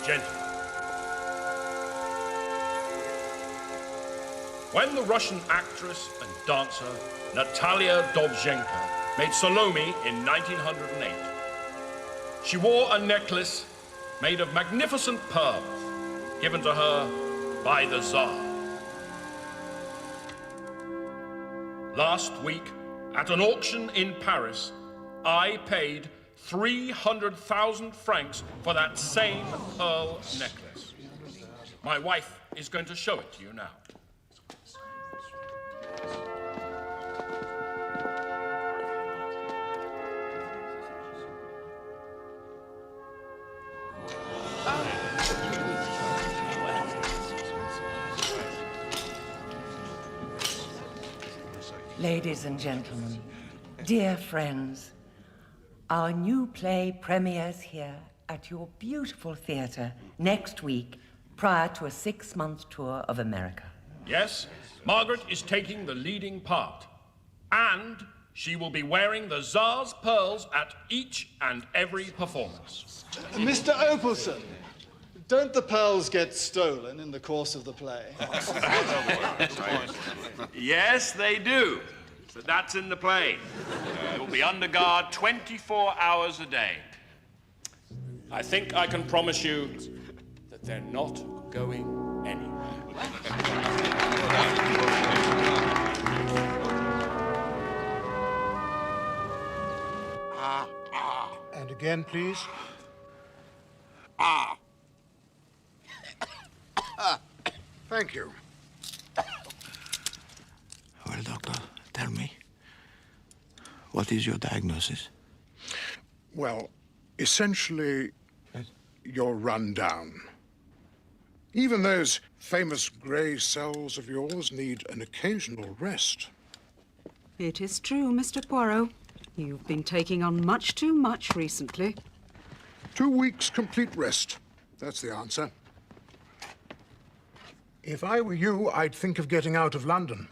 Gentlemen. When the Russian actress and dancer Natalia Dovzhenko made Salome in 1908, she wore a necklace made of magnificent pearls given to her by the Tsar. Last week, at an auction in Paris, I paid 300,000 francs for that same pearl necklace. My wife is going to show it to you now. Ladies and gentlemen, dear friends, our new play premieres here at your beautiful theatre next week prior to a 6-month tour of America. Yes, Margaret is taking the leading part, and she will be wearing the Tsar's pearls at each and every performance. Mr. Opelson, don't the pearls get stolen in the course of the play? Yes, they do. But that's in the play. It will be under guard 24 hours a day. I think I can promise you that they're not going anywhere. And again, please. Thank you. Well, doctor, tell me, what is your diagnosis? Well, essentially, you're run down. Even those famous grey cells of yours need an occasional rest. It is true, Mr. Poirot. You've been taking on much too much recently. 2 weeks complete rest. That's the answer. If I were you, I'd think of getting out of London.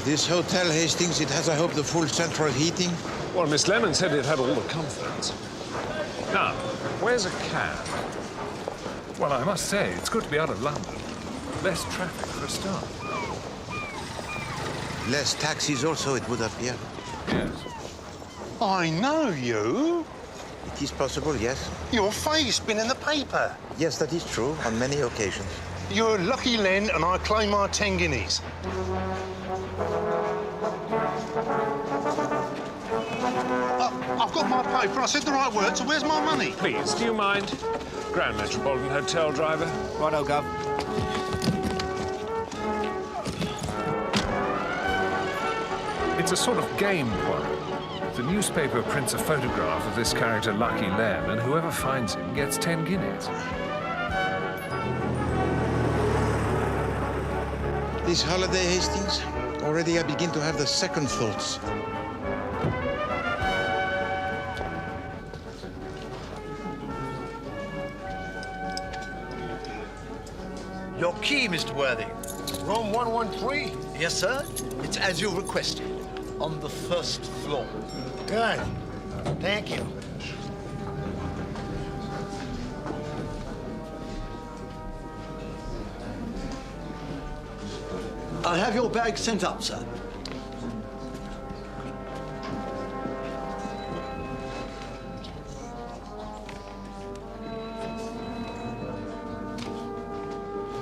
This hotel, Hastings, it has, I hope, the full central heating? Well, Miss Lemon said it had all the comforts. Now, where's a cab? Well, I must say, it's good to be out of London. Less traffic for a start. Less taxis also, it would appear. Yes. I know you. It is possible, yes. Your face been in the paper. Yes, that is true, on many occasions. You're Lucky Len, and I claim my 10 guineas. I've got my paper. I said the right word, so where's my money? Please, do you mind? Grand Metropolitan Hotel driver. Righto, Gov. It's a sort of game, Poirot. The newspaper prints a photograph of this character, Lucky Len, and whoever finds him gets 10 guineas. This holiday, Hastings, already I begin to have the second thoughts. Your key, Mr. Worthing. Room 113. Yes, sir. It's as you requested, on the first floor. Good. Thank you. I'll have your bag sent up, sir.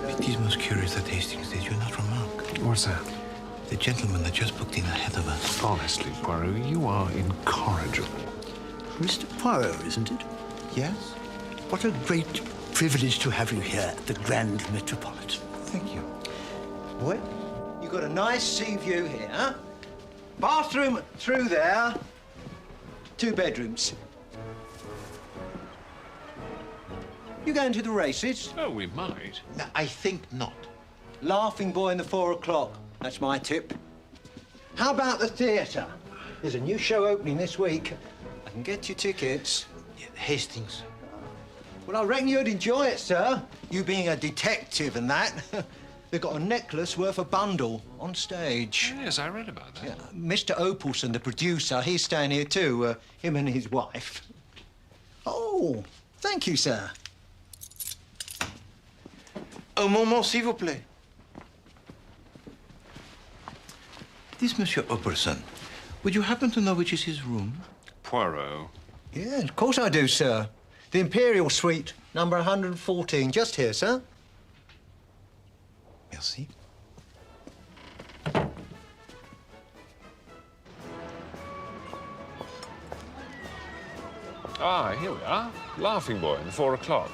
It is most curious that Hastings did you not remark. What's that? The gentleman that just booked in ahead of us. Honestly, Poirot, you are incorrigible. Mr. Poirot, isn't it? Yes? What a great privilege to have you here at the Grand Metropolitan. Thank you. Well, you've got a nice sea view here, huh? Bathroom through there. 2 bedrooms. You going to the races? Oh, we might. No, I think not. Laughing Boy in the 4 o'clock. That's my tip. How about the theatre? There's a new show opening this week. I can get you tickets. Yeah, Hastings. Well, I reckon you'd enjoy it, sir. You being a detective and that. They've got a necklace worth a bundle on stage. Yes, I read about that. Yeah, Mr. Opelson, the producer, he's staying here too, him and his wife. Oh, thank you, sir. Un moment, s'il vous plaît. This Monsieur Opelson, would you happen to know which is his room? Poirot. Yeah, of course I do, sir. The Imperial Suite, number 114, just here, sir. Merci. Ah, here we are. Laughing Boy in the 4 o'clock.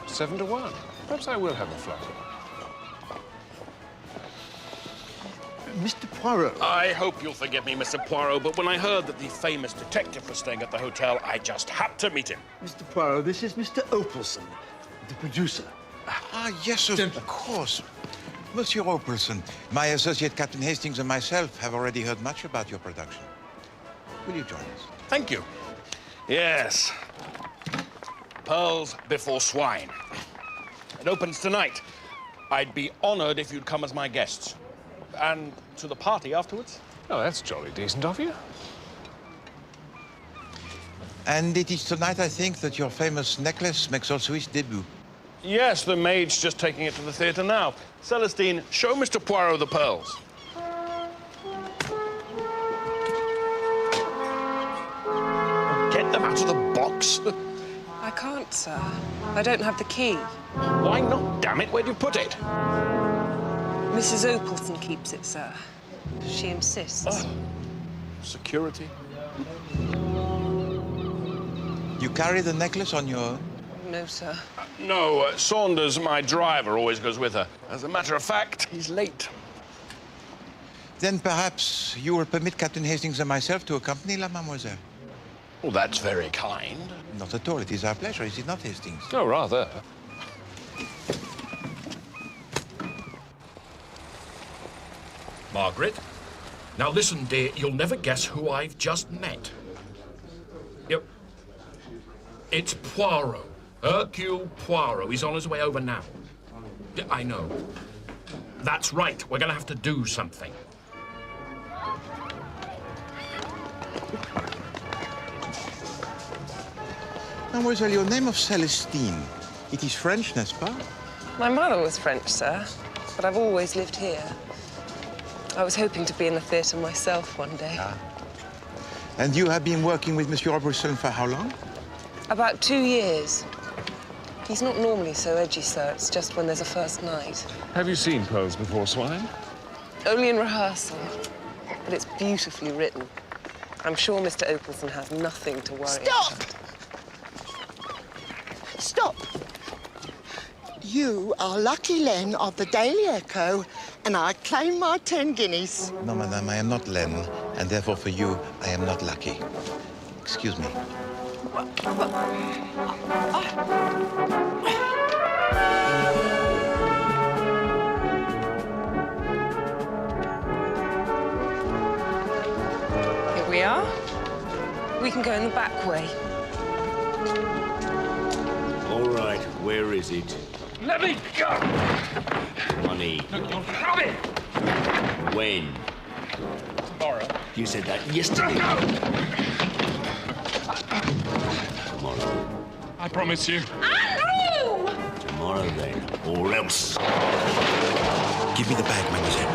7 to 1. Perhaps I will have a flight. Mr. Poirot. I hope you'll forgive me, Mr. Poirot, but when I heard that the famous detective was staying at the hotel, I just had to meet him. Mr. Poirot, this is Mr. Opelson, the producer. Ah, yes, of course. Monsieur Opelson, my associate Captain Hastings and myself have already heard much about your production. Will you join us? Thank you. Yes. Pearls Before Swine. It opens tonight. I'd be honored if you'd come as my guests. And to the party afterwards. Oh, that's jolly decent of you. And it is tonight, I think, that your famous necklace makes also its debut. Yes, the maid's just taking it to the theatre now. Celestine, show Mr. Poirot the pearls. Get them out of the box. I can't, sir. I don't have the key. Why not, damn it? Where'd you put it? Mrs. Opelson keeps it, sir. She insists. Oh. Security? You carry the necklace on your own? No, sir. No, Saunders, my driver, always goes with her. As a matter of fact, he's late. Then perhaps you will permit Captain Hastings and myself to accompany la mademoiselle. Well, that's very kind. Not at all. It is our pleasure, is it not, Hastings? Oh, rather. Margaret? Now listen, dear, you'll never guess who I've just met. Yep. It's Poirot. Hercule Poirot. He's on his way over now. I know. That's right. We're going to have to do something. Mademoiselle, your name of Celestine, it is French, n'est-ce pas? My mother was French, sir, but I've always lived here. I was hoping to be in the theatre myself one day. Ah. And you have been working with Monsieur Robertson for how long? About 2 years. He's not normally so edgy, sir. It's just when there's a first night. Have you seen Pearls Before Swine? Only in rehearsal, but it's beautifully written. I'm sure Mr. Opelson has nothing to worry about. Stop! You are Lucky Len of the Daily Echo, and I claim my 10 guineas. No, madame, I am not Len, and therefore for you, I am not lucky. Excuse me. Here we are. We can go in the back way. All right, where is it? Let me go! Money. Look, you'll have it! When? Tomorrow. You said that yesterday. No! Tomorrow. I promise you. Andrew! Tomorrow, then, or else. Give me the bag, mademoiselle.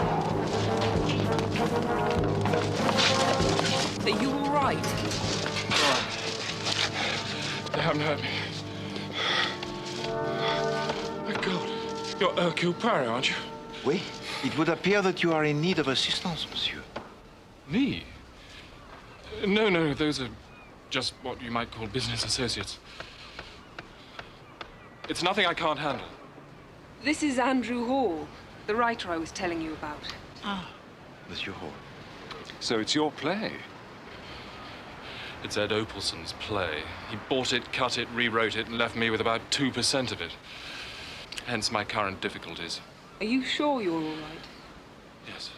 Are you all right? They haven't hurt me. My God. You're Hercule Poirot, aren't you? Oui. It would appear that you are in need of assistance, monsieur. Me? No, those are just what you might call business associates. It's nothing I can't handle. This is Andrew Hall, the writer I was telling you about. Ah, Monsieur Hall. So it's your play? It's Ed Opelson's play. He bought it, cut it, rewrote it, and left me with about 2% of it. Hence my current difficulties. Are you sure you're all right? Yes.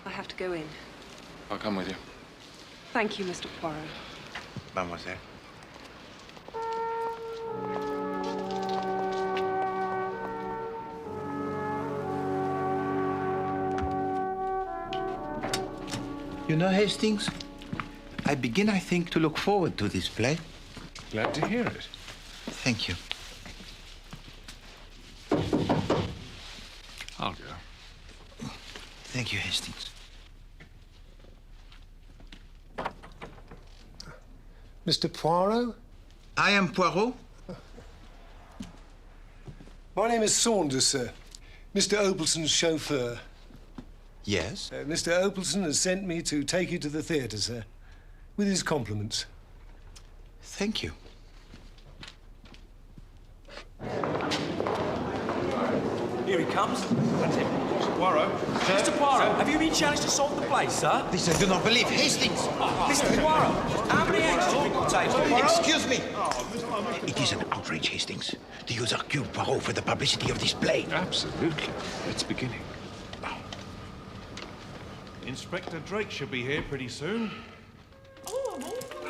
I have to go in. I'll come with you. Thank you, Mr. Poirot. Mademoiselle. You know, Hastings, I begin, I think, to look forward to this play. Glad to hear it. Thank you. I'll go. Thank you, Hastings. Mr. Poirot? I am Poirot. My name is Saunders, sir. Mr. Opalson's chauffeur. Yes? Mr. Opalson has sent me to take you to the theatre, sir. With his compliments. Thank you. Here he comes. That's him. Poirot. Mr. Poirot, have you been challenged to solve the play, sir? This I do not believe. Hastings! Mr. Poirot, how many eggs have we got table? Excuse me! It is an outrage, Hastings, to use Hercule Poirot for the publicity of this play. Absolutely. It's beginning. Inspector Drake should be here pretty soon. Oh, I'm awful.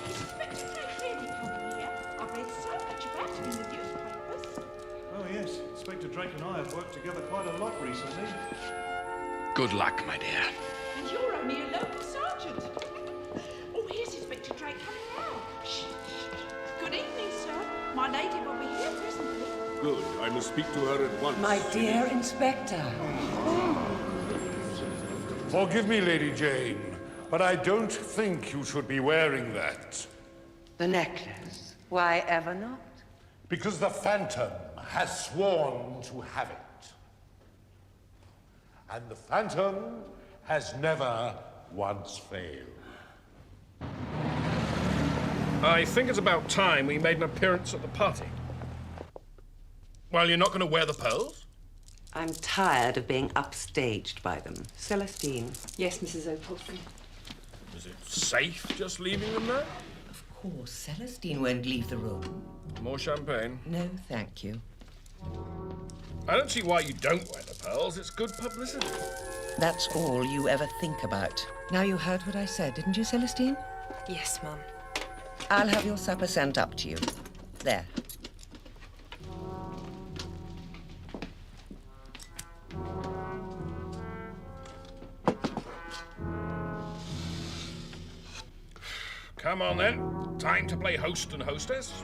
Inspector Drake really come here. I've read so much about him in the newspapers. Oh, yes. Inspector Drake and I have worked together quite a lot recently. Good luck, my dear. And you're only a local sergeant. Oh, here's Inspector Drake coming now. Shh, shh. Good evening, sir. My lady will be here presently. Good. I must speak to her at once. My dear Inspector. Forgive me, Lady Jane, but I don't think you should be wearing that. The necklace. Why ever not? Because the Phantom has sworn to have it. And the Phantom has never once failed. I think it's about time we made an appearance at the party. Well, you're not going to wear the pearls? I'm tired of being upstaged by them. Celestine. Yes, Mrs. Opalson. Is it safe just leaving them there? Of course, Celestine won't leave the room. More champagne? No, thank you. I don't see why you don't wear the pearls. It's good publicity. That's all you ever think about. Now you heard what I said, didn't you, Celestine? Yes, Mum. I'll have your supper sent up to you. There. Come on, then. Time to play host and hostess.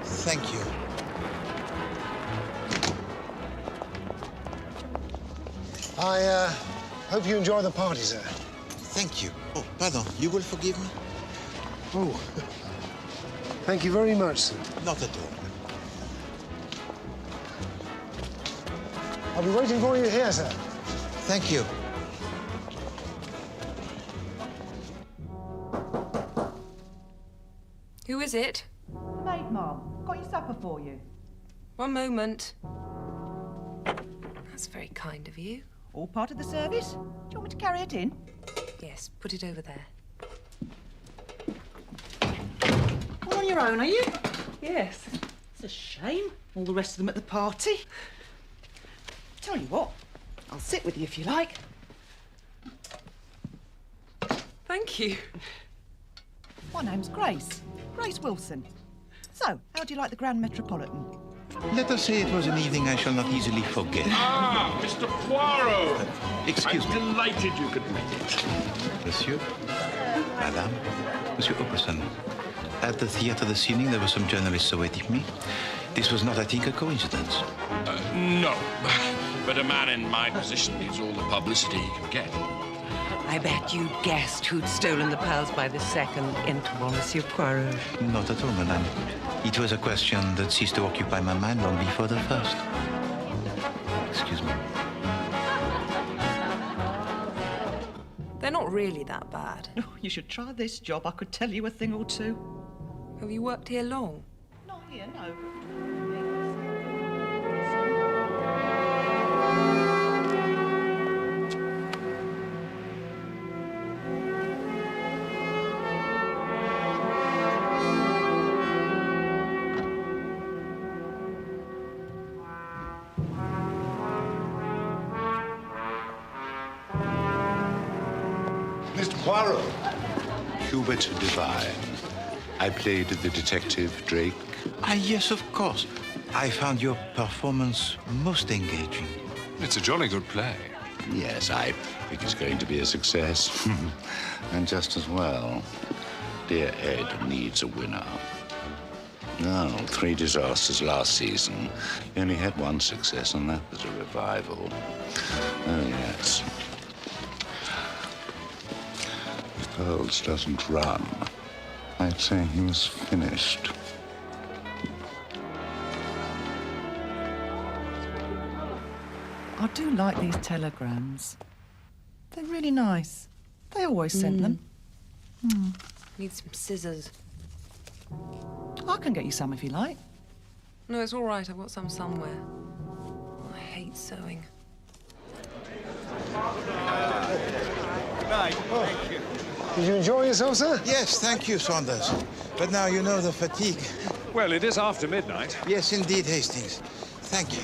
Thank you. I hope you enjoy the party, sir. Thank you. Oh, pardon. You will forgive me? Oh, thank you very much, sir. Not at all. I'll be waiting for you here, sir. Thank you. Who is it? Maid, Mum. Got your supper for you. One moment. That's very kind of you. All part of the service? Do you want me to carry it in? Yes, put it over there. All on your own, are you? Yes. It's a shame. All the rest of them at the party. Tell you what, I'll sit with you if you like. Thank you. My name's Grace. Grace Wilson. So, how do you like the Grand Metropolitan? Let us say it was an evening I shall not easily forget. Ah, Mr. Poirot! Excuse me. I'm delighted you could make it. Monsieur, Madame, Monsieur Opalson. At the theatre this evening, there were some journalists awaiting me. This was not, I think, a coincidence. No, but a man in my position needs all the publicity he can get. I bet you guessed who'd stolen the pearls by the second interval, Monsieur Poirot. Not at all, Madame. It was a question that ceased to occupy my mind long before the first. Excuse me. They're not really that bad. Oh, you should try this job. I could tell you a thing or two. Have you worked here long? Not here, no. Mr. Poirot. Hubert Devine. I played the detective Drake. Ah, yes, of course. I found your performance most engaging. It's a jolly good play. Yes, I think it's going to be a success. And just as well. Dear Ed needs a winner. No, 3 disasters last season. He only had 1 success, and that was a revival. Oh, yes. If Pearls doesn't run, I'd say he was finished. I do like these telegrams. They're really nice. They always sent them. Need some scissors. I can get you some if you like. No, it's all right. I've got some somewhere. I hate sewing. Good night. Thank you. Did you enjoy yourself, sir? Yes, thank you, Saunders. But now you know the fatigue. Well, it is after midnight. Yes, indeed, Hastings. Thank you.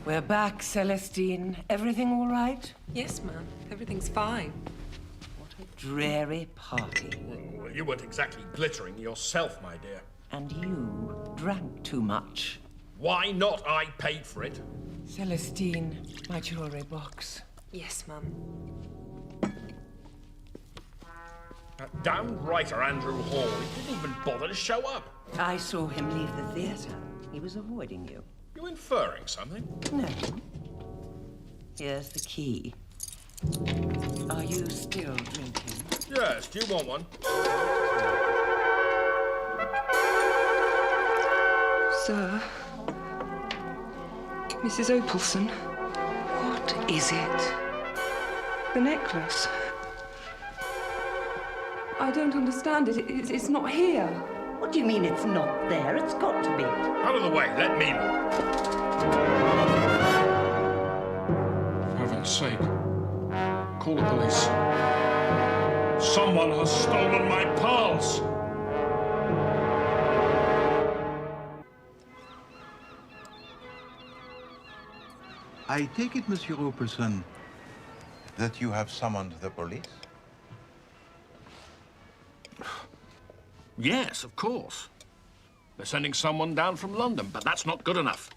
We're back, Celestine. Everything all right? Yes, ma'am. Everything's fine. What a dreary party. Well, you weren't exactly glittering yourself, my dear. And you drank too much. Why not? I paid for it. Celestine, my jewelry box. Yes, ma'am. That damned writer, Andrew Hall, he didn't even bother to show up. I saw him leave the theatre. He was avoiding you. You inferring something? No. Here's the key. Are you still drinking? Yes, do you want one? Sir? Mrs. Opalson? What is it? The necklace. I don't understand it. It's not here. What do you mean it's not there? It's got to be. Out of the way, let me look. For heaven's sake, call the police. Someone has stolen my pearls. I take it, Monsieur Opalson, that you have summoned the police? Yes, of course. They're sending someone down from London, but that's not good enough.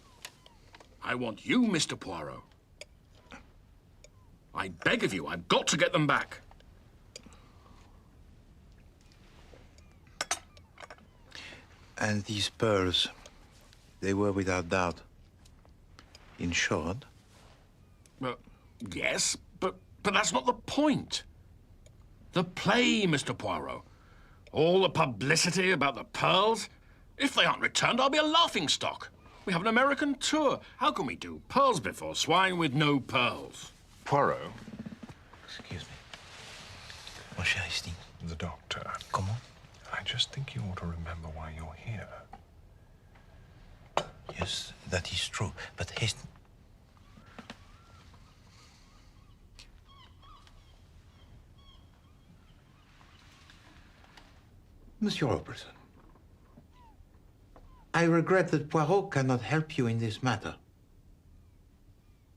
I want you, Mr. Poirot. I beg of you, I've got to get them back. And these pearls, they were without doubt insured? Well, yes, but that's not the point. The play, Mr. Poirot. All the publicity about the pearls. If they aren't returned, I'll be a laughingstock. We have an American tour. How can we do pearls before swine with no pearls? Poirot. Excuse me. Mon cher Hastings. The doctor. Comment? I just think you ought to remember why you're here. Yes, that is true. But Hastings... Monsieur Opalson, I regret that Poirot cannot help you in this matter.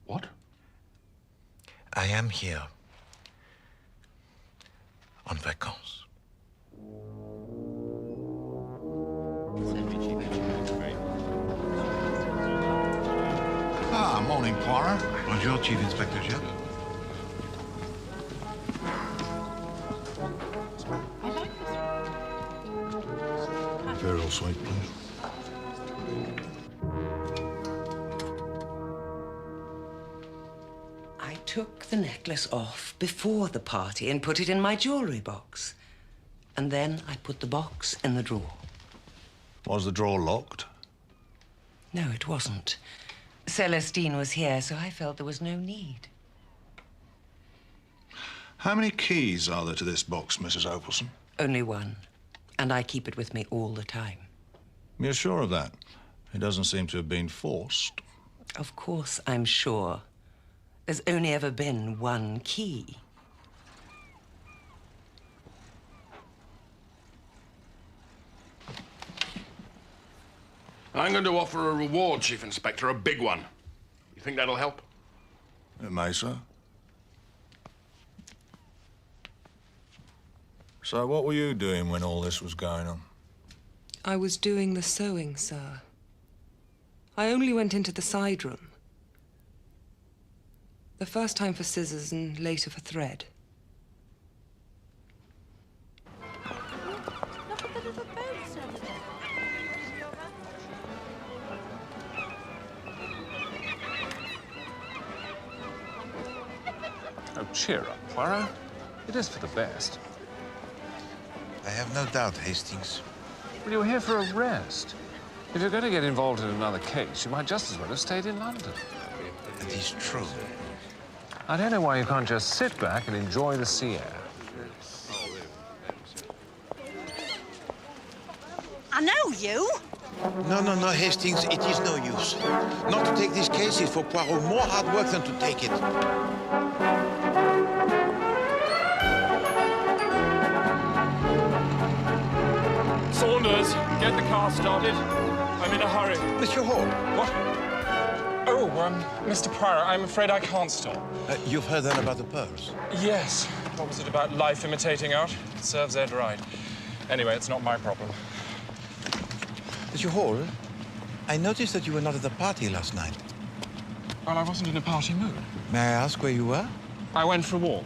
What? I am here on vacances. Ah, morning, Poirot. Bonjour, Chief Inspector Jack. Very sweet, please. I took the necklace off before the party and put it in my jewelry box. And then I put the box in the drawer. Was the drawer locked? No, it wasn't. Celestine was here, so I felt there was no need. How many keys are there to this box, Mrs. Opalson? Only one. And I keep it with me all the time. You're sure of that? It doesn't seem to have been forced. Of course I'm sure. There's only ever been one key. I'm going to offer a reward, Chief Inspector, a big one. You think that'll help? It may, sir. So what were you doing when all this was going on? I was doing the sewing, sir. I only went into the side room. The first time for scissors and later for thread. Oh, cheer up, Poirot. It is for the best. I have no doubt, Hastings. Well, you're here for a rest. If you're going to get involved in another case, you might just as well have stayed in London. That is true. I don't know why you can't just sit back and enjoy the sea air. I know you. No, Hastings, it is no use. Not to take this case is for Poirot more hard work than to take it. Saunders, get the car started. I'm in a hurry. Monsieur Hall. What? Oh, Mr. Poirot, I'm afraid I can't stop. You've heard then about the pearls? Yes. What was it about life imitating art? It serves Ed right. Anyway, it's not my problem. Monsieur Hall, I noticed that you were not at the party last night. Well, I wasn't in a party mood. May I ask where you were? I went for a walk.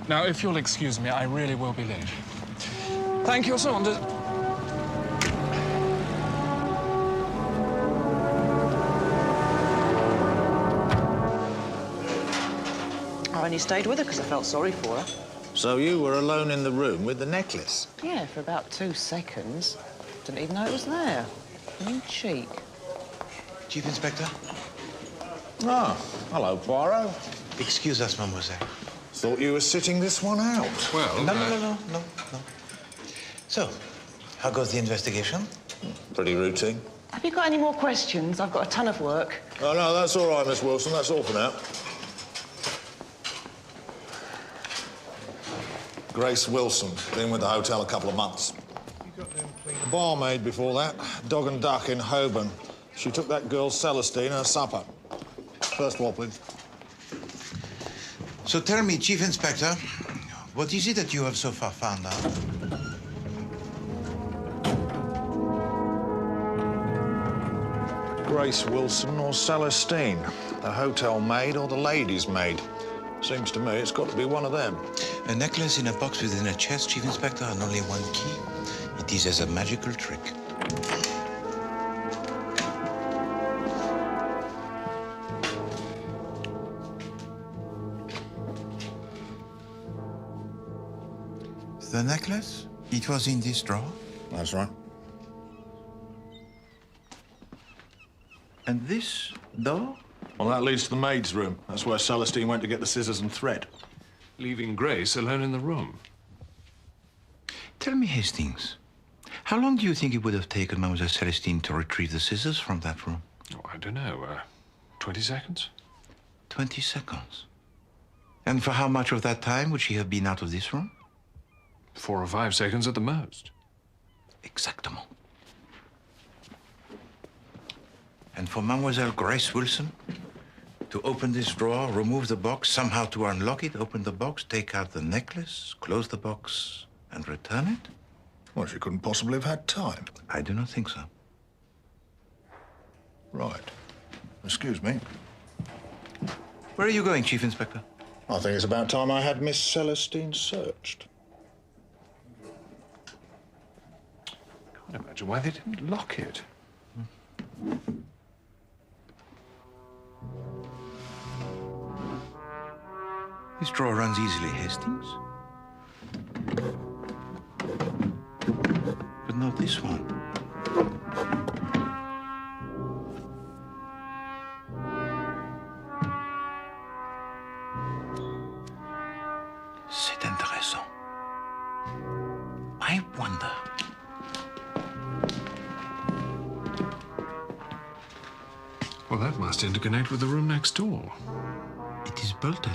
Now, if you'll excuse me, I really will be late. Thank you, Saunders. I only stayed with her because I felt sorry for her. So you were alone in the room with the necklace? Yeah, for about 2 seconds. Didn't even know it was there. You cheek. Chief Inspector? Ah, hello, Poirot. Excuse us, mademoiselle. Thought you were sitting this one out. Well, No. So, how goes the investigation? Pretty routine. Have you got any more questions? I've got a ton of work. Oh, no, that's all right, Miss Wilson. That's all for now. Grace Wilson. Been with the hotel a couple of months. Barmaid before that. Dog and Duck in Holborn. She took that girl Celestine her supper. First one, please. So tell me, Chief Inspector, what is it that you have so far found out? Grace Wilson or Celestine? The hotel maid or the lady's maid? Seems to me it's got to be one of them. A necklace in a box within a chest, Chief Inspector, and only one key. It is as a magical trick. The necklace? It was in this drawer? That's right. And this door? Well, that leads to the maid's room. That's where Celestine went to get the scissors and thread. Leaving Grace alone in the room. Tell me, Hastings, how long do you think it would have taken Mademoiselle Celestine to retrieve the scissors from that room? Oh, I don't know. 20 seconds? 20 seconds. And for how much of that time would she have been out of this room? 4 or 5 seconds at the most. Exactement. And for Mademoiselle Grace Wilson to open this drawer, remove the box, somehow to unlock it, open the box, take out the necklace, close the box, and return it? Well, she couldn't possibly have had time. I do not think so. Right. Excuse me. Where are you going, Chief Inspector? I think it's about time I had Miss Celestine searched. I can't imagine why they didn't lock it. This drawer runs easily, Hastings. But not this one. C'est intéressant. I wonder. Well, that must interconnect with the room next door. It is bolted.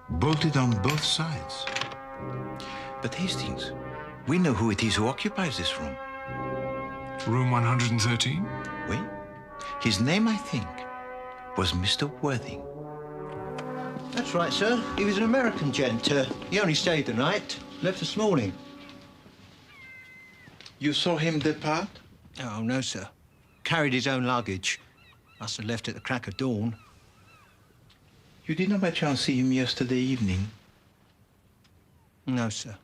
Bolted on both sides. But Hastings, we know who it is who occupies this room. Room 113? Oui. His name, I think, was Mr. Worthing. That's right, sir. He was an American gent. He only stayed the night. Left this morning. You saw him depart? Oh, no, sir. Carried his own luggage. Must have left at the crack of dawn. You did not by chance see him yesterday evening? No, sir.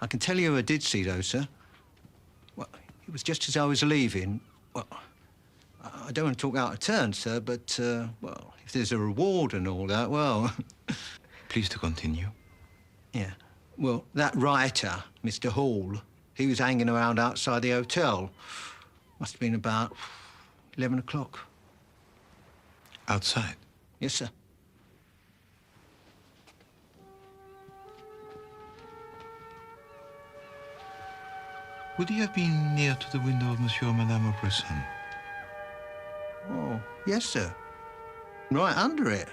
I can tell you who I did see, though, sir. Well, it was just as I was leaving. Well, I don't want to talk out of turn, sir, but, well, if there's a reward and all that, well... Please to continue. Yeah. Well, that writer, Mr. Hall, he was hanging around outside the hotel. Must have been about 11 o'clock. Outside? Yes, sir. Would he have been near to the window of Monsieur and Madame Bresson? Oh, yes, sir. Right under it.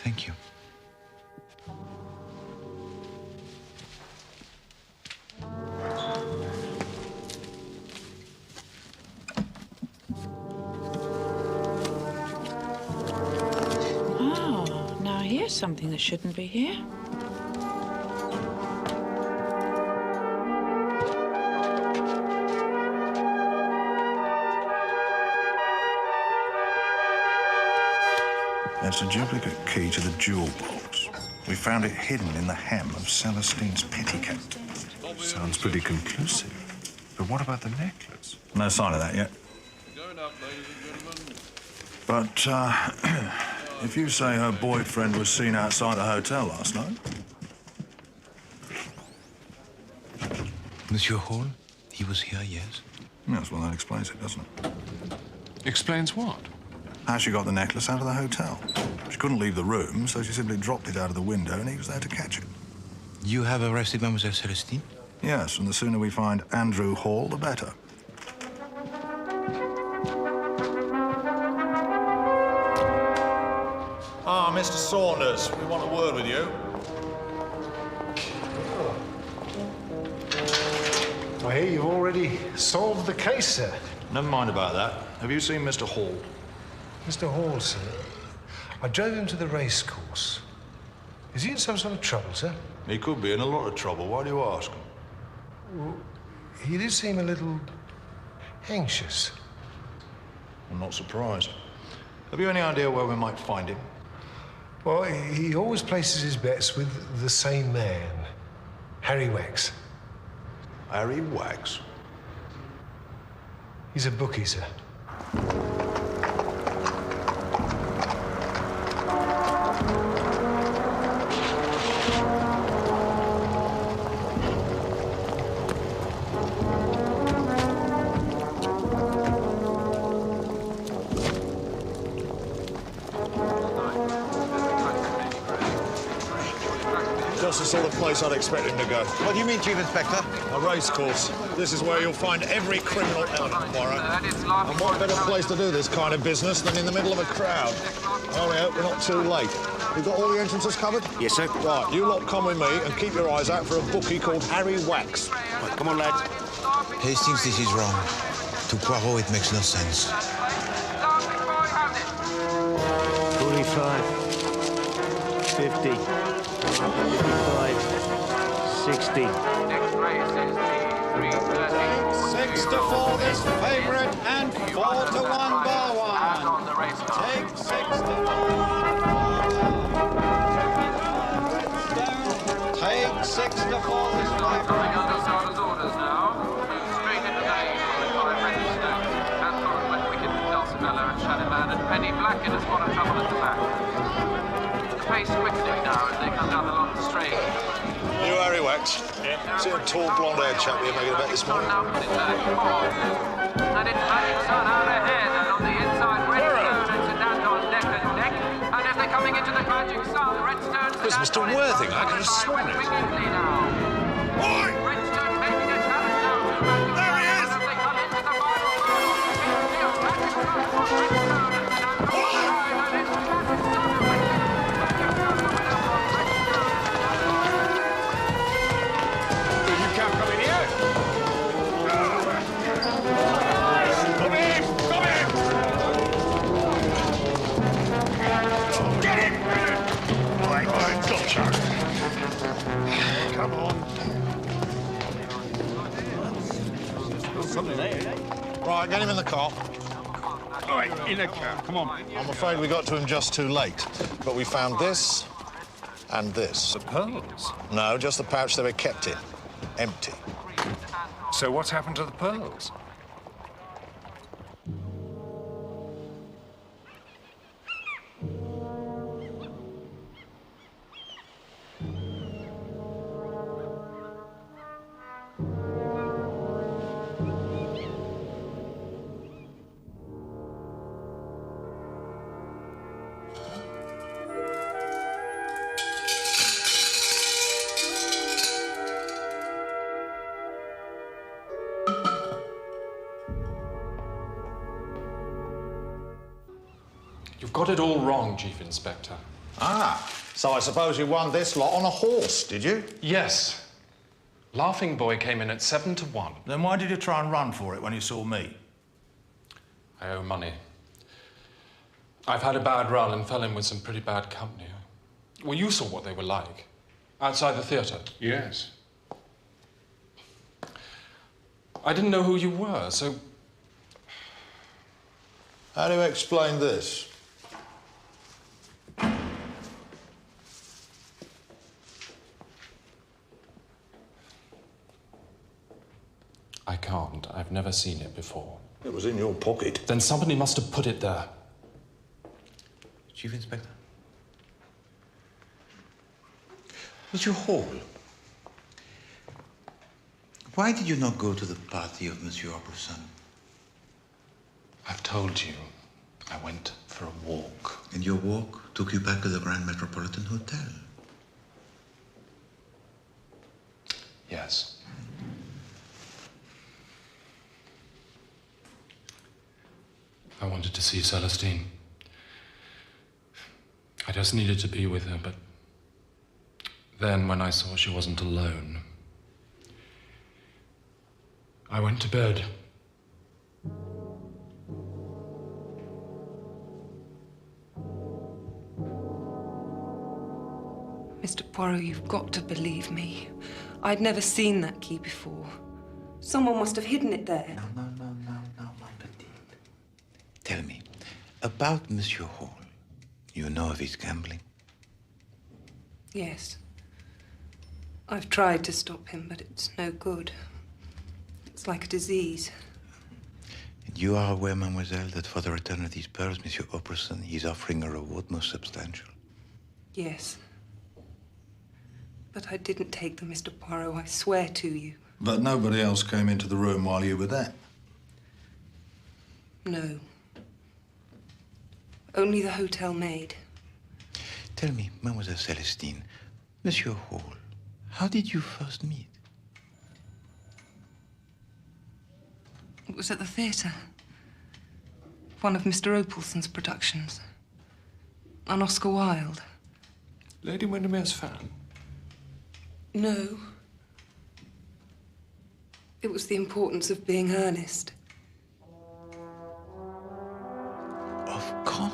Thank you. Oh, now here's something that shouldn't be here. That's a duplicate key to the jewel box. We found it hidden in the hem of Celestine's petticoat. Sounds pretty conclusive. But what about the necklace? No sign of that yet. But, if you say her boyfriend was seen outside the hotel last night... Monsieur Hall? He was here, yes? Yes, well, that explains it, doesn't it? Explains what? How she got the necklace out of the hotel. She couldn't leave the room, so she simply dropped it out of the window and he was there to catch it. You have arrested Mademoiselle Celestine? Yes, and the sooner we find Andrew Hall, the better. Ah, Mr. Saunders, we want a word with you. I hear you've already solved the case, sir. Never mind about that. Have you seen Mr. Hall? Mr. Hall, sir. I drove him to the racecourse. Is he in some sort of trouble, sir? He could be in a lot of trouble. Why do you ask? Well, he did seem a little anxious. I'm not surprised. Have you any idea where we might find him? Well, he always places his bets with the same man, Harry Wax. Harry Wax? He's a bookie, sir. Just the sort of place I'd expect him to go. What do you mean, Chief Inspector? A racecourse. This is where you'll find every criminal element, Poirot. And what better place to do this kind of business than in the middle of a crowd? I only hope we're not too late. We've got all the entrances covered? Yes, sir. Right, you lot come with me and keep your eyes out for a bookie called Harry Wax. Right, come on, lads. Hastings, this is wrong. To Poirot, it makes no sense. 45, 50, 55, 60. Next race is the 330. 6 to 4 this favourite and 4 to 1 bar one. On the race car. Take 6 to 4. Take 6 to 4 this favourite. Coming under Sarah's orders now. Move straight into the lane followed by Redstone, Anton Wetwicket, Dulcibella and Shadowman and Penny Blackett has got a trouble at the back. The pace quickening now as they come down the long straight. You Harry Wax? Yeah. See a tall blonde-haired chap here making a bet this morning? And it's Magic Sun out ahead, and on the inside, Redstone and St. Anton neck and neck. And as they're coming into the Magic Sun, Redstone and Where's Mr. Worthing? I could have sworn it. Oi! Redstone making a challenge now to Magic Sun. There he is! As they come into the final corner, it's still Magic Sun for Redstone and St. Anton side, and it's Magic Sun and You can't come in here. Come in! Come in! Come on. Right, get him in the car. All right, in the car. Come on. I'm afraid we got to him just too late. But we found this and this. The pearls? No, just the pouch they were kept in. Empty. So what's happened to the pearls? You've got it all wrong, Chief Inspector. Ah, so I suppose you won this lot on a horse, did you? Yes. Laughing Boy came in at 7 to 1. Then why did you try and run for it when you saw me? I owe money. I've had a bad run and fell in with some pretty bad company. Well, you saw what they were like. Outside the theatre. Yes. I didn't know who you were, so... How do you explain this? I can't. I've never seen it before. It was in your pocket. Then somebody must have put it there. Chief Inspector. Monsieur Hall, why did you not go to the party of Monsieur Opperson? I've told you. I went for a walk. And your walk took you back to the Grand Metropolitan Hotel? Yes. I wanted to see Celestine. I just needed to be with her, but then when I saw she wasn't alone, I went to bed. Mr. Poirot, you've got to believe me. I'd never seen that key before. Someone must have hidden it there. No, my petite. Tell me, about Monsieur Hall, you know of his gambling? Yes. I've tried to stop him, but it's no good. It's like a disease. And you are aware, mademoiselle, that for the return of these pearls, Monsieur Opperson is offering a reward most substantial? Yes. But I didn't take them, Mr. Poirot, I swear to you. But nobody else came into the room while you were there? No. Only the hotel maid. Tell me, Mademoiselle Celestine, Monsieur Hall, how did you first meet? It was at the theatre. One of Mr. Opalson's productions. On Oscar Wilde. Lady Windermere's fan? No. It was the importance of being earnest. Of course.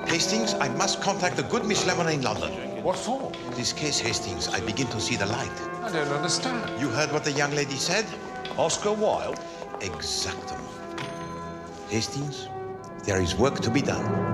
Hastings, I must contact the good Miss Lemon in London. What for? This case, Hastings, I begin to see the light. I don't understand. You heard what the young lady said? Oscar Wilde? Exactement. Hastings, there is work to be done.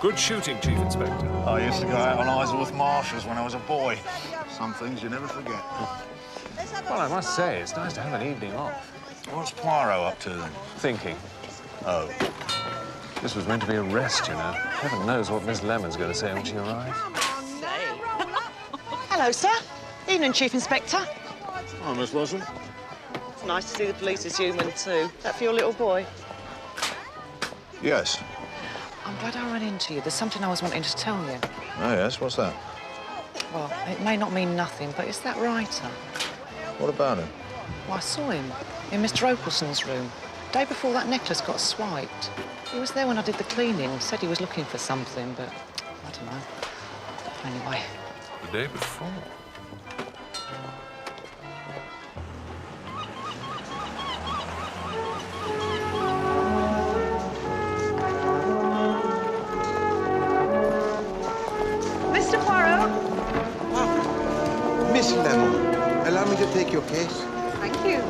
Good shooting, Chief Inspector. I used to go out on Isleworth Marshes when I was a boy. Some things you never forget. Well, I must say, it's nice to have an evening off. What's Poirot up to, then? Thinking. Oh. This was meant to be a rest, you know. Heaven knows what Miss Lemon's going to say when she arrives. Hello, sir. Evening, Chief Inspector. Hi, Miss Wilson. It's nice to see the police is human, too. That for your little boy? Yes. I'm glad I ran into you. There's something I was wanting to tell you. Oh, yes? What's that? Well, it may not mean nothing, but it's that writer. What about him? Well, I saw him in Mr. Opalson's room. Day before that necklace got swiped. He was there when I did the cleaning. Said he was looking for something, but I don't know. Anyway. The day before? Mr. Poirot? Miss Lemon, allow me to take your case. Thank you.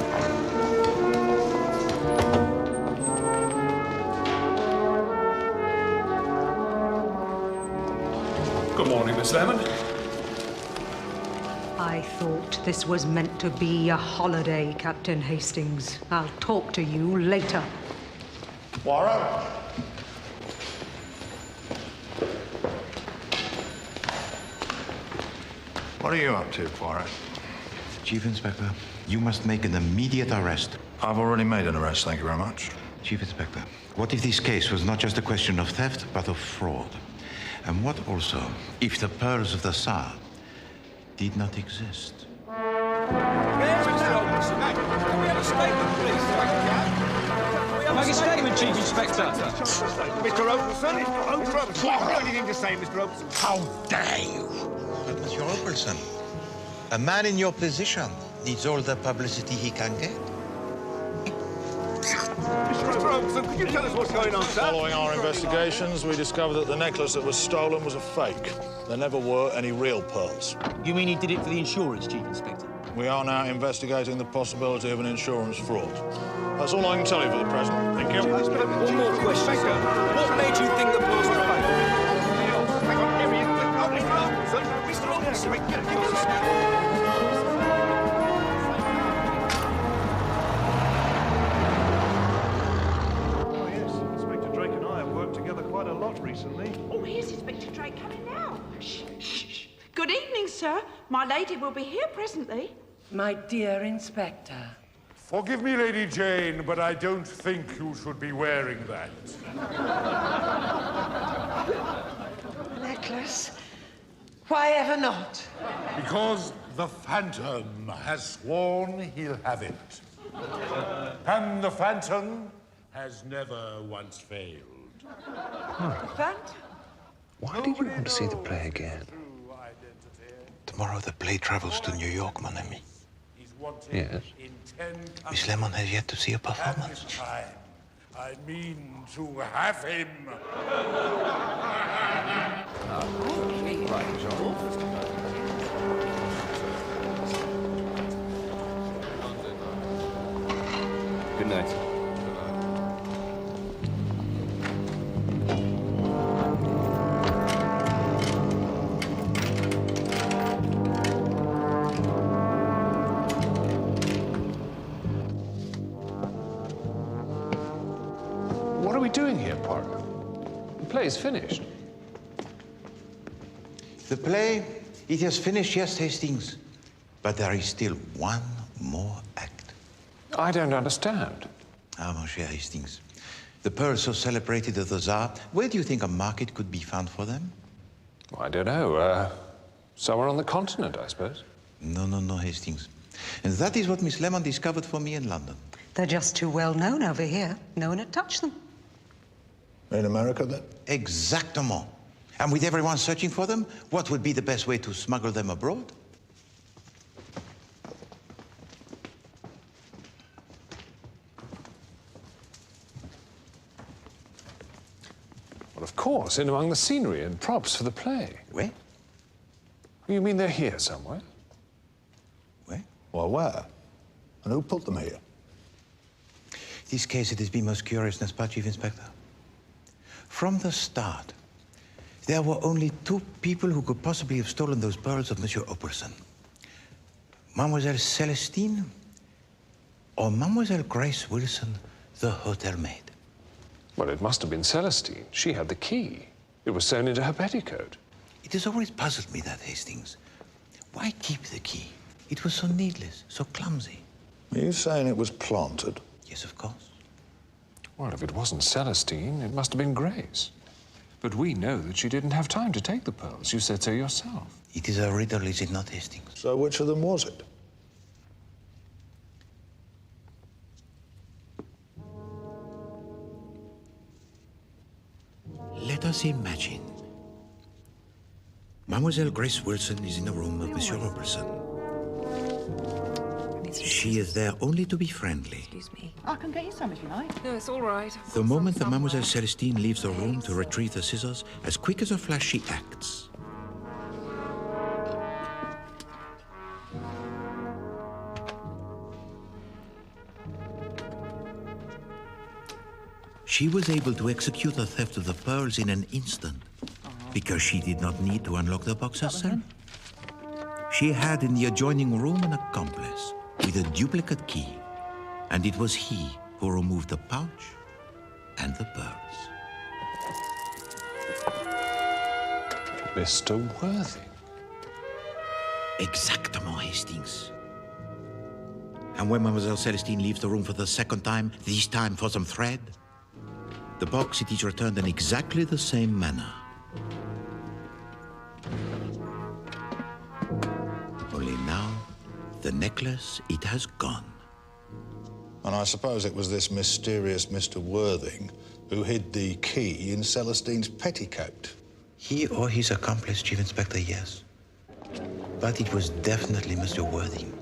Good morning, Miss Lemon. I thought this was meant to be a holiday, Captain Hastings. I'll talk to you later. Poirot? What are you up to, Poirot? Chief Inspector, you must make an immediate arrest. I've already made an arrest, thank you very much. Chief Inspector, what if this case was not just a question of theft, but of fraud? And what also if the pearls of the Tsar did not exist? Where's Mr. Opalson? Can we have a statement, please? Make a statement, Chief Inspector. Mr. Opalson? Mr. Opalson, you have anything to say, Mr. Opalson? How dare you! But Monsieur Opalson, a man in your position needs all the publicity he can get. Mr. Opalson, could you tell us what's going on, sir? Following our investigations, we discovered that the necklace that was stolen was a fake. There never were any real pearls. You mean he did it for the insurance, Chief Inspector? We are now investigating the possibility of an insurance fraud. That's all I can tell you for the present. Thank you. One more question, sir. What made you think the pearls were fake? Hang on, here he is. Mr. Opalson, Mr. Opalson. Recently. Oh, here's Inspector Drake coming now. Shh, shh, shh. Good evening, sir. My lady will be here presently. My dear Inspector. Forgive me, Lady Jane, but I don't think you should be wearing that. Necklace? Why ever not? Because the Phantom has sworn he'll have it. And the Phantom has never once failed. Phantom? Why did you want to see the play again? Tomorrow the play travels to New York, mon ami. Yes? Miss Lemon has yet to see a performance. I mean to have him. Good night. What are we doing here, Poirot? The play's finished. The play, it has finished, yes, Hastings. But there is still one more act. I don't understand. Ah, mon cher Hastings. The pearls so celebrated at the Tsar, where do you think a market could be found for them? I don't know. Somewhere on the continent, I suppose. No, Hastings. And that is what Miss Lemon discovered for me in London. They're just too well known over here. No one had touched them. In America, then? Exactement. And with everyone searching for them, what would be the best way to smuggle them abroad? Well, of course, in among the scenery and props for the play. Where? You mean they're here somewhere? Where? Well, where? And who put them here? This case, it has been most curious, n'est-ce pas, Chief Inspector? From the start, there were only two people who could possibly have stolen those pearls of Monsieur Opalson. Mademoiselle Celestine or Mademoiselle Grace Wilson, the hotel maid. Well, it must have been Celestine. She had the key. It was sewn into her petticoat. It has always puzzled me, that, Hastings. Why keep the key? It was so needless, so clumsy. Are you saying it was planted? Yes, of course. Well, if it wasn't Celestine, it must have been Grace. But we know that she didn't have time to take the pearls. You said so yourself. It is a riddle, is it not, Hastings? So which of them was it? Let us imagine. Mademoiselle Grace Wilson is in the room of Monsieur Robertson. She is there only to be friendly. Excuse me. I can get you some if you like. No, it's all right. The moment that Mademoiselle Celestine leaves the room to retrieve the scissors, as quick as a flash she acts. She was able to execute the theft of the pearls in an instant, because she did not need to unlock the box herself. She had in the adjoining room an accomplice with a duplicate key, and it was he who removed the pouch and the pearls. Mr. Worthing. Exactement, Hastings. And when Mademoiselle Celestine leaves the room for the second time, this time for some thread, the box it is returned in exactly the same manner. Only now, the necklace, it has gone. And I suppose it was this mysterious Mr. Worthing who hid the key in Celestine's petticoat. He or his accomplice, Chief Inspector, yes. But it was definitely Mr. Worthing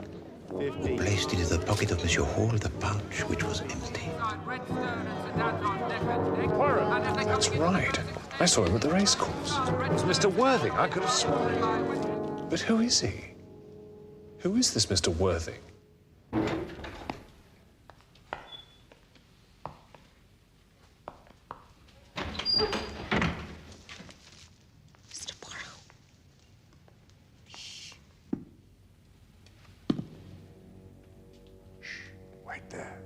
who placed into the pocket of Monsieur Hall the pouch which was empty. That's right. I saw him at the racecourse. It was Mr. Worthing. I could have sworn. But who is he? Who is this Mr. Worthing? Mr. Poirot. Shh. Wait there.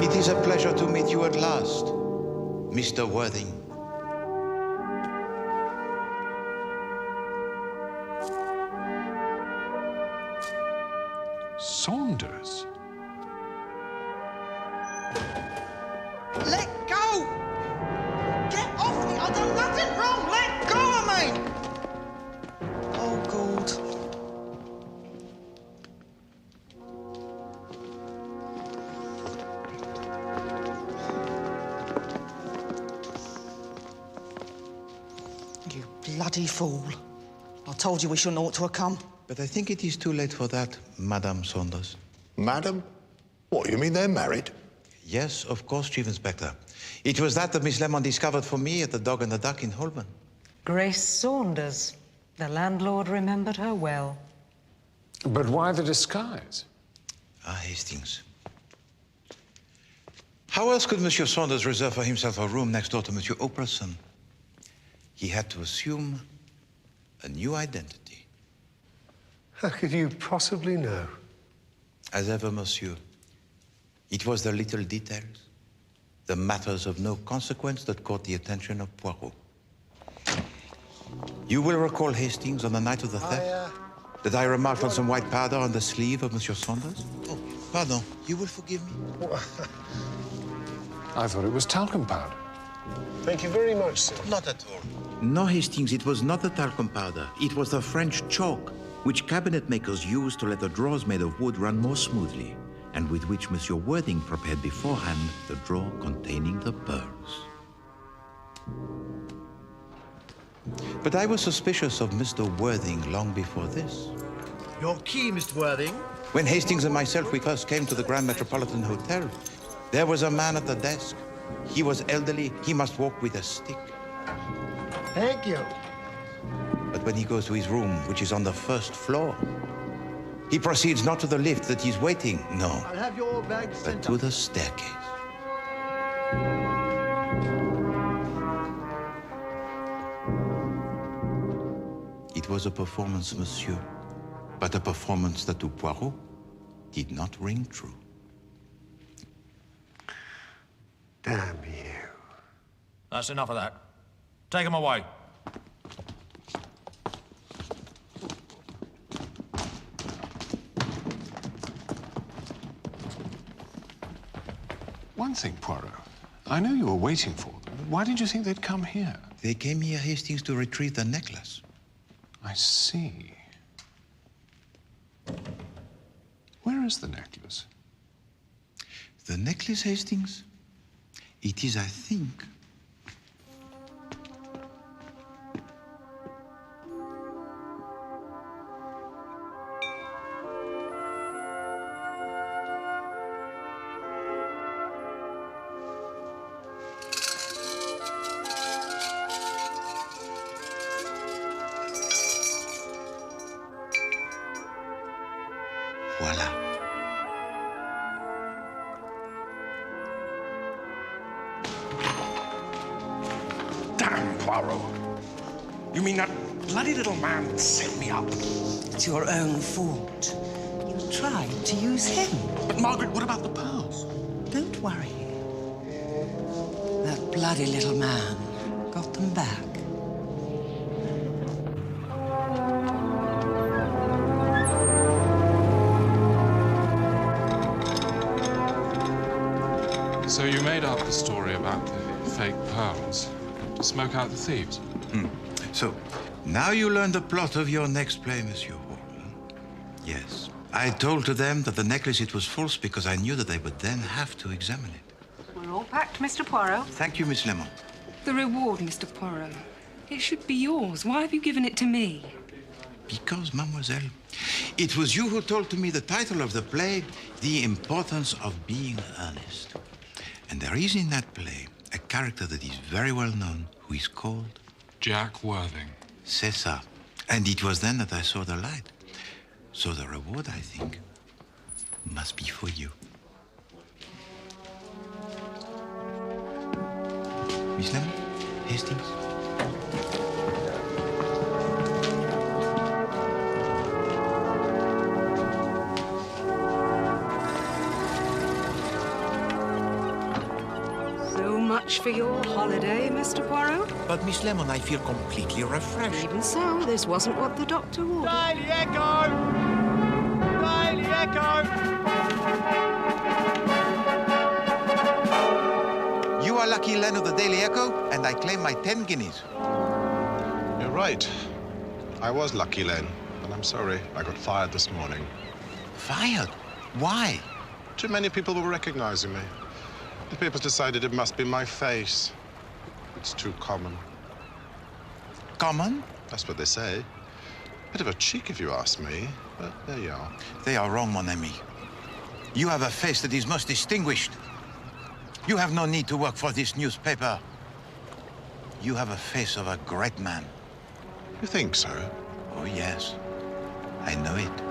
It is a pleasure to meet you at last, Mr. Worthing. Saunders? Let go! Get off me! I've done nothing wrong! Let go of me! Oh, God. You bloody fool. I told you we shouldn't ought to have come. But I think it is too late for that, Madame Saunders. Madam? What, you mean they're married? Yes, of course, Chief Inspector. It was that Miss Lemon discovered for me at the Dog and the Duck in Holborn. Grace Saunders. The landlord remembered her well. But why the disguise? Ah, Hastings. How else could Monsieur Saunders reserve for himself a room next door to Monsieur Opelson? He had to assume a new identity. How could you possibly know? As ever, monsieur. It was the little details, the matters of no consequence that caught the attention of Poirot. You will recall, Hastings, on the night of the theft, that I remarked on some white powder on the sleeve of Monsieur Saunders? Oh, pardon. You will forgive me? I thought it was talcum powder. Thank you very much, sir. Not at all. No, Hastings, it was not the talcum powder. It was the French chalk, which cabinet makers use to let the drawers made of wood run more smoothly, and with which Monsieur Worthing prepared beforehand the drawer containing the pearls. But I was suspicious of Mr. Worthing long before this. Your key, Mr. Worthing. When Hastings and myself, we first came to the Grand Metropolitan Hotel, there was a man at the desk. He was elderly. He must walk with a stick. Thank you. But when he goes to his room, which is on the first floor, He proceeds not to the lift that he's waiting, no, I'll have your bags but sent to up. the staircase. It was a performance, monsieur, but a performance that to Poirot did not ring true. Damn you. That's enough of that. Take him away. One thing, Poirot. I know you were waiting for them. Why did you think they'd come here? They came here, Hastings, to retrieve the necklace. I see. Where is the necklace? The necklace, Hastings? It is, I think, voila. Damn, Poirot. You mean that bloody little man set me up? It's your own fault. You tried to use him. But, Margaret, what about the pearls? Don't worry. That bloody little man got them back. So you made up the story about the fake pearls to smoke out the thieves? So, now you learn the plot of your next play, Monsieur Hall. Yes. I told to them that the necklace, it was false because I knew that they would then have to examine it. We're all packed, Mr. Poirot. Thank you, Miss Lemon. The reward, Mr. Poirot. It should be yours. Why have you given it to me? Because, mademoiselle, it was you who told to me the title of the play, The Importance of Being Earnest. And there is in that play a character that is very well known, who is called Jack Worthing. C'est ça. And it was then that I saw the light. So the reward, I think, must be for you. Miss Lemon, Hastings. Much for your holiday, Mr. Poirot. But, Miss Lemon, I feel completely refreshed. Even so, this wasn't what the doctor ordered. Daily Echo! Daily Echo! You are Lucky Len of the Daily Echo, and I claim my 10 guineas. You're right. I was Lucky Len, and I'm sorry. I got fired this morning. Fired? Why? Too many people were recognizing me. The papers decided it must be my face. It's too common. Common? That's what they say. Bit of a cheek, if you ask me, but there you are. They are wrong, mon ami. You have a face that is most distinguished. You have no need to work for this newspaper. You have a face of a great man. You think so? Oh, yes. I know it.